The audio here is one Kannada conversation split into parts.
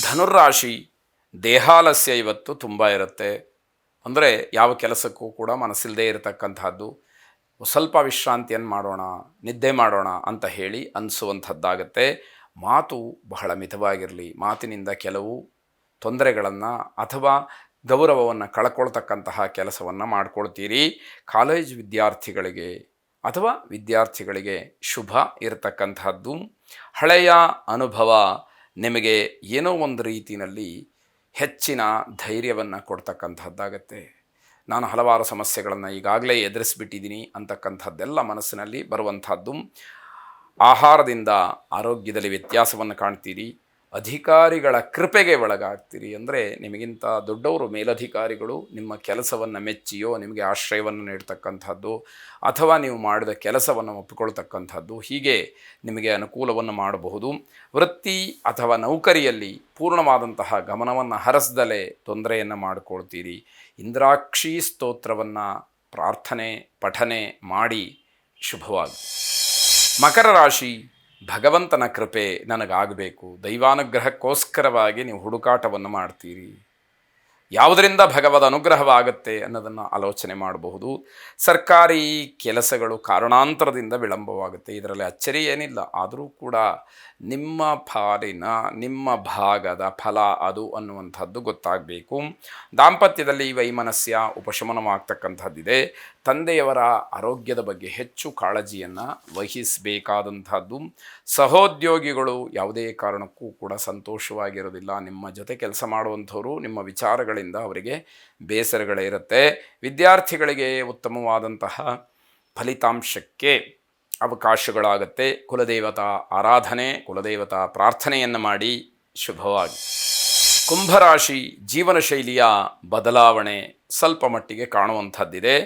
ಧನುರ್ರಾಶಿ ದೇಹಾಲಸ್ಯ ಇವತ್ತು ತುಂಬ ಇರುತ್ತೆ. ಅಂದರೆ ಯಾವ ಕೆಲಸಕ್ಕೂ ಕೂಡ ಮನಸ್ಸಿಲ್ಲದೆ ಇರತಕ್ಕಂಥದ್ದು. ಸ್ವಲ್ಪ ವಿಶ್ರಾಂತಿಯನ್ನು ಮಾಡೋಣ, ನಿದ್ದೆ ಮಾಡೋಣ ಅಂತ ಹೇಳಿ ಅನಿಸುವಂಥದ್ದಾಗತ್ತೆ. ಮಾತು ಬಹಳ ಮಿತವಾಗಿರಲಿ. ಮಾತಿನಿಂದ ಕೆಲವು ತೊಂದರೆಗಳನ್ನು ಅಥವಾ ಗೌರವವನ್ನು ಕಳ್ಕೊಳ್ತಕ್ಕಂತಹ ಕೆಲಸವನ್ನು ಮಾಡ್ಕೊಳ್ತೀರಿ. ಕಾಲೇಜ್ ವಿದ್ಯಾರ್ಥಿಗಳಿಗೆ ಅಥವಾ ವಿದ್ಯಾರ್ಥಿಗಳಿಗೆ ಶುಭ ಇರತಕ್ಕಂಥದ್ದು. ಹಳೆಯ ಅನುಭವ ನಿಮಗೆ ಏನೋ ಒಂದು ರೀತಿಯಲ್ಲಿ ಹೆಚ್ಚಿನ ಧೈರ್ಯವನ್ನು ಕೊಡ್ತಕ್ಕಂಥದ್ದಾಗತ್ತೆ. ನಾನು ಹಲವಾರು ಸಮಸ್ಯೆಗಳನ್ನು ಈಗಾಗಲೇ ಎದುರಿಸಿಬಿಟ್ಟಿದ್ದೀನಿ ಅಂತಕ್ಕಂಥದ್ದೆಲ್ಲ ಮನಸ್ಸಿನಲ್ಲಿ ಬರುವಂಥದ್ದು. ಆಹಾರದಿಂದ ಆರೋಗ್ಯದಲ್ಲಿ ವ್ಯತ್ಯಾಸವನ್ನು ಕಾಣ್ತೀರಿ. ಅಧಿಕಾರಿಗಳ ಕೃಪೆಗೆ ಒಳಗಾಗ್ತೀರಿ. ಅಂದರೆ ನಿಮಗಿಂತ ದೊಡ್ಡವರು ಮೇಲಧಿಕಾರಿಗಳು ನಿಮ್ಮ ಕೆಲಸವನ್ನು ಮೆಚ್ಚಿಯೋ ನಿಮಗೆ ಆಶ್ರಯವನ್ನು ನೀಡ್ತಕ್ಕಂಥದ್ದು ಅಥವಾ ನೀವು ಮಾಡಿದ ಕೆಲಸವನ್ನು ಒಪ್ಪಿಕೊಳ್ತಕ್ಕಂಥದ್ದು, ಹೀಗೆ ನಿಮಗೆ ಅನುಕೂಲವನ್ನು ಮಾಡಬಹುದು. ವೃತ್ತಿ ಅಥವಾ ನೌಕರಿಯಲ್ಲಿ ಪೂರ್ಣವಾದಂತಹ ಗಮನವನ್ನು ಹರಿಸದಲೇ ತೊಂದರೆಯನ್ನು ಮಾಡಿಕೊಳ್ತೀರಿ. ಇಂದ್ರಾಕ್ಷಿ ಸ್ತೋತ್ರವನ್ನು ಪ್ರಾರ್ಥನೆ ಪಠನೆ ಮಾಡಿ ಶುಭವಾಗಿ. ಮಕರ ರಾಶಿ, ಭಗವಂತನ ಕೃಪೆ ನನಗಾಗಬೇಕು, ದೈವಾನುಗ್ರಹಕ್ಕೋಸ್ಕರವಾಗಿ ನೀವು ಹುಡುಕಾಟವನ್ನು ಮಾಡ್ತೀರಿ. ಯಾವುದರಿಂದ ಭಗವದ್ ಅನುಗ್ರಹವಾಗುತ್ತೆ ಅನ್ನೋದನ್ನು ಆಲೋಚನೆ ಮಾಡಬಹುದು. ಸರ್ಕಾರಿ ಕೆಲಸಗಳು ಕಾರಣಾಂತರದಿಂದ ವಿಳಂಬವಾಗುತ್ತೆ. ಇದರಲ್ಲಿ ಅಚ್ಚರಿ ಏನಿಲ್ಲ. ಆದರೂ ಕೂಡ ನಿಮ್ಮ ಪಾಲಿನ ನಿಮ್ಮ ಭಾಗದ ಫಲ ಅದು ಅನ್ನುವಂಥದ್ದು ಗೊತ್ತಾಗಬೇಕು. ದಾಂಪತ್ಯದಲ್ಲಿ ವೈಮನಸ್ಯ ಉಪಶಮನವಾಗ್ತಕ್ಕಂಥದ್ದಿದೆ. ತಂದೆಯವರ ಆರೋಗ್ಯದ ಬಗ್ಗೆ ಹೆಚ್ಚು ಕಾಳಜಿಯನ್ನು ವಹಿಸಬೇಕಾದಂಥದ್ದು. ಸಹೋದ್ಯೋಗಿಗಳು ಯಾವುದೇ ಕಾರಣಕ್ಕೂ ಕೂಡ ಸಂತೋಷವಾಗಿರೋದಿಲ್ಲ. ನಿಮ್ಮ ಜೊತೆ ಕೆಲಸ ಮಾಡುವಂಥವರು ನಿಮ್ಮ ವಿಚಾರಗಳಿಂದ ಅವರಿಗೆ ಬೇಸರಗಳೇ ಇರುತ್ತೆ. ವಿದ್ಯಾರ್ಥಿಗಳಿಗೆ ಉತ್ತಮವಾದಂತಹ ಫಲಿತಾಂಶಕ್ಕೆ ಅವಕಾಶಗಳಾಗತ್ತೆ. ಕುಲದೇವತಾ ಆರಾಧನೆ, ಕುಲದೇವತಾ ಪ್ರಾರ್ಥನೆಯನ್ನು ಮಾಡಿ ಶುಭವಾಗಿ. ಕುಂಭರಾಶಿ, ಜೀವನ ಶೈಲಿಯ ಬದಲಾವಣೆ ಸ್ವಲ್ಪ ಮಟ್ಟಿಗೆ ಕಾಣುವಂಥದ್ದಿದೆ.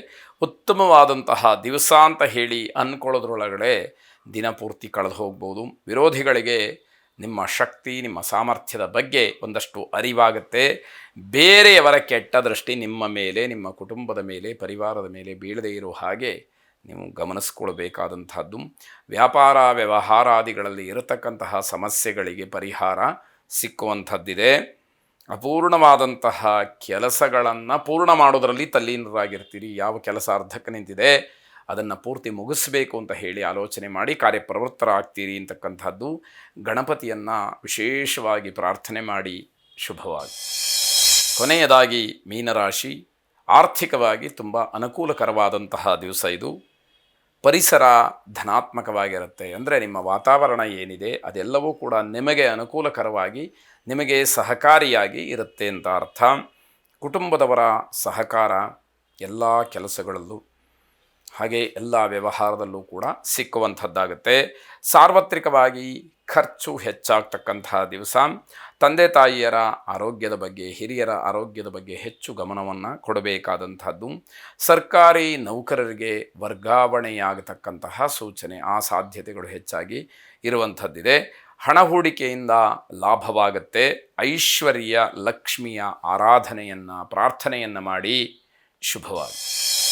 ಉತ್ತಮವಾದಂತಹ ದಿವಸ ಅಂತ ಹೇಳಿ ಅಂದ್ಕೊಳ್ಳೋದ್ರೊಳಗಡೆ ದಿನಪೂರ್ತಿ ಕಳೆದು ಹೋಗ್ಬೋದು. ವಿರೋಧಿಗಳಿಗೆ ನಿಮ್ಮ ಶಕ್ತಿ ನಿಮ್ಮ ಸಾಮರ್ಥ್ಯದ ಬಗ್ಗೆ ಒಂದಷ್ಟು ಅರಿವಾಗುತ್ತೆ. ಬೇರೆಯವರ ಕೆಟ್ಟ ದೃಷ್ಟಿ ನಿಮ್ಮ ಮೇಲೆ, ನಿಮ್ಮ ಕುಟುಂಬದ ಮೇಲೆ, ಪರಿವಾರದ ಮೇಲೆ ಬೀಳದೇ ಇರೋ ಹಾಗೆ ನೀವು ಗಮನಿಸ್ಕೊಳ್ಬೇಕಾದಂಥದ್ದು. ವ್ಯಾಪಾರ ವ್ಯವಹಾರಾದಿಗಳಲ್ಲಿ ಇರತಕ್ಕಂತಹ ಸಮಸ್ಯೆಗಳಿಗೆ ಪರಿಹಾರ ಸಿಕ್ಕುವಂಥದ್ದಿದೆ. ಅಪೂರ್ಣವಾದಂತಹ ಕೆಲಸಗಳನ್ನು ಪೂರ್ಣ ಮಾಡೋದರಲ್ಲಿ ತಲ್ಲೀನರಾಗಿರ್ತೀರಿ. ಯಾವ ಕೆಲಸ ಅರ್ಧಕ್ಕೆ ನಿಂತಿದೆ ಅದನ್ನು ಪೂರ್ತಿ ಮುಗಿಸ್ಬೇಕು ಅಂತ ಹೇಳಿ ಆಲೋಚನೆ ಮಾಡಿ ಕಾರ್ಯಪ್ರವೃತ್ತರಾಗ್ತೀರಿ ಅಂತಕ್ಕಂಥದ್ದು. ಗಣಪತಿಯನ್ನು ವಿಶೇಷವಾಗಿ ಪ್ರಾರ್ಥನೆ ಮಾಡಿ ಶುಭವಾಗಿ. ಕೊನೆಯದಾಗಿ ಮೀನರಾಶಿ, ಆರ್ಥಿಕವಾಗಿ ತುಂಬ ಅನುಕೂಲಕರವಾದಂತಹ ದಿವಸ ಇದು. ಪರಿಸರ ಧನಾತ್ಮಕವಾಗಿರುತ್ತೆ. ಅಂದರೆ ನಿಮ್ಮ ವಾತಾವರಣ ಏನಿದೆ ಅದೆಲ್ಲವೂ ಕೂಡ ನಿಮಗೆ ಅನುಕೂಲಕರವಾಗಿ ನಿಮಗೆ ಸಹಕಾರಿಯಾಗಿ ಇರುತ್ತೆ ಅಂತ ಅರ್ಥ. ಕುಟುಂಬದವರ ಸಹಕಾರ ಎಲ್ಲ ಕೆಲಸಗಳಲ್ಲೂ ಹಾಗೆ ಎಲ್ಲ ವ್ಯವಹಾರದಲ್ಲೂ ಕೂಡ ಸಿಕ್ಕುವಂಥದ್ದಾಗುತ್ತೆ. ಸಾರ್ವತ್ರಿಕವಾಗಿ ಖರ್ಚು ಹೆಚ್ಚಾಗ್ತಕ್ಕಂತಹ ದಿವಸ. ತಂದೆ ತಾಯಿಯರ ಆರೋಗ್ಯದ ಬಗ್ಗೆ, ಹಿರಿಯರ ಆರೋಗ್ಯದ ಬಗ್ಗೆ ಹೆಚ್ಚು ಗಮನವನ್ನು ಕೊಡಬೇಕಾದಂಥದ್ದು. ಸರ್ಕಾರಿ ನೌಕರರಿಗೆ ವರ್ಗಾವಣೆಯಾಗತಕ್ಕಂತಹ ಸೂಚನೆ, ಆ ಸಾಧ್ಯತೆಗಳು ಹೆಚ್ಚಾಗಿ ಇರುವಂಥದ್ದಿದೆ. ಹಣ ಹೂಡಿಕೆಯಿಂದ ಲಾಭವಾಗುತ್ತೆ. ಐಶ್ವರ್ಯ ಲಕ್ಷ್ಮಿಯ ಆರಾಧನೆಯನ್ನು ಪ್ರಾರ್ಥನೆಯನ್ನು ಮಾಡಿ ಶುಭವಾಗಿ.